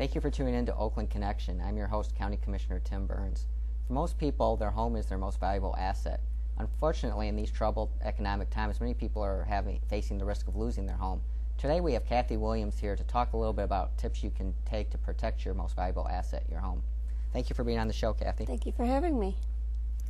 Thank you for tuning in to Oakland Connection. I'm your host, County Commissioner Tim Burns. For most people, their home is their most valuable asset. Unfortunately, in these troubled economic times, many people are facing the risk of losing their home. Today we have Kathy Williams here to talk a little bit about tips you can take to protect your most valuable asset, your home. Thank you for being on the show, Kathy. Thank you for having me.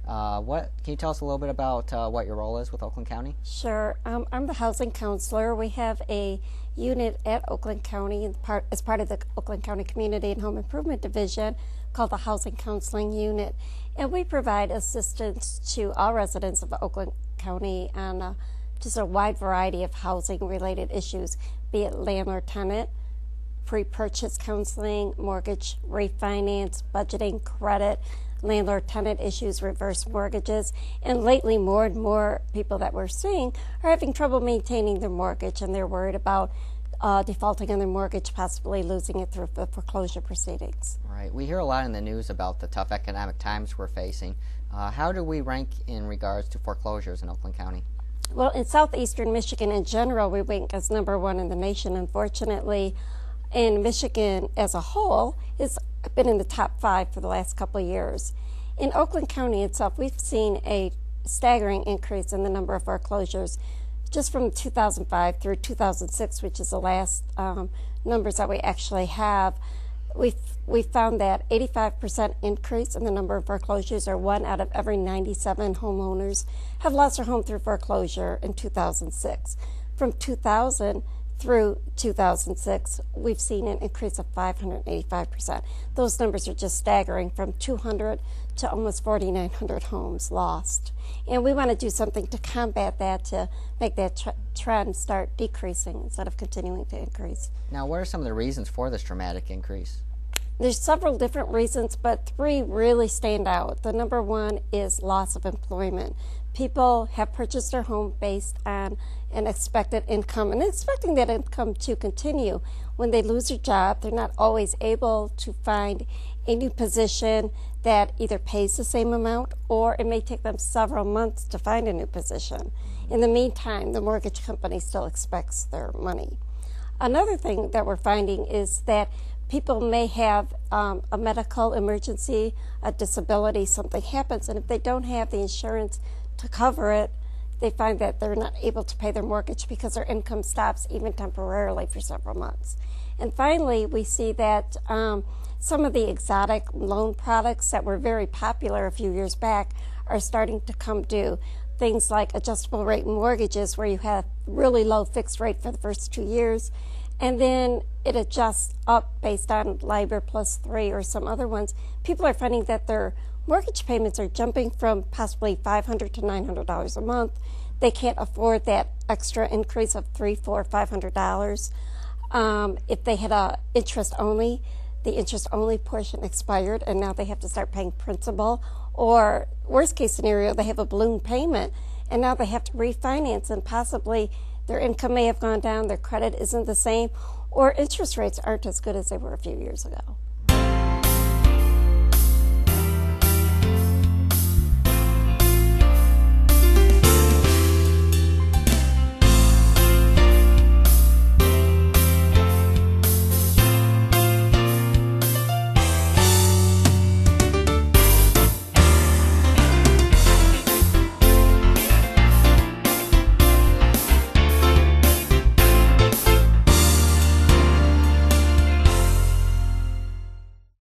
Can you tell us a little bit about what your role is with Oakland County? Sure. I'm the housing counselor. We have a unit at Oakland County as part of the Oakland County Community and Home Improvement Division called the Housing Counseling Unit. And we provide assistance to all residents of Oakland County on just a wide variety of housing-related issues, be it landlord-tenant, pre-purchase counseling, mortgage refinance, budgeting, credit, landlord-tenant issues, reverse mortgages, and lately more and more people that we're seeing are having trouble maintaining their mortgage, and they're worried about defaulting on their mortgage, possibly losing it through the foreclosure proceedings. Right. We hear a lot in the news about the tough economic times we're facing. How do we rank in regards to foreclosures in Oakland County? Well, in southeastern Michigan in general, we rank as #1 in the nation. Unfortunately, in Michigan as a whole, it's been in the top 5 for the last couple of years. In Oakland County itself, we've seen a staggering increase in the number of foreclosures just from 2005 through 2006, which is the last numbers that we actually have. We found that 85% increase in the number of foreclosures, or 1 out of every 97 homeowners have lost their home through foreclosure in 2006. From 2000 through 2006, we've seen an increase of 585%. Those numbers are just staggering, from 200 to almost 4,900 homes lost. And we want to do something to combat that, to make that trend start decreasing instead of continuing to increase. Now, what are some of the reasons for this dramatic increase? There's several different reasons, but 3 really stand out. The #1 is loss of employment. People have purchased their home based on an expected income and expecting that income to continue. When they lose their job, they're not always able to find a new position that either pays the same amount, or it may take them several months to find a new position. In the meantime, the mortgage company still expects their money. Another thing that we're finding is that people may have a medical emergency, a disability, something happens, and if they don't have the insurance to cover it, they find that they're not able to pay their mortgage because their income stops, even temporarily, for several months. And finally, we see that some of the exotic loan products that were very popular a few years back are starting to come due. Things like adjustable rate mortgages, where you have really low fixed rate for the first 2 years, and then it adjusts up based on LIBOR +3 or some other ones. People are finding that their mortgage payments are jumping from possibly $500 to $900 a month. They can't afford that extra increase of $300, $400, $500. If they had a interest only, the interest only portion expired, and now they have to start paying principal. Or worst case scenario, they have a balloon payment, and now they have to refinance, and possibly their income may have gone down, their credit isn't the same, or interest rates aren't as good as they were a few years ago.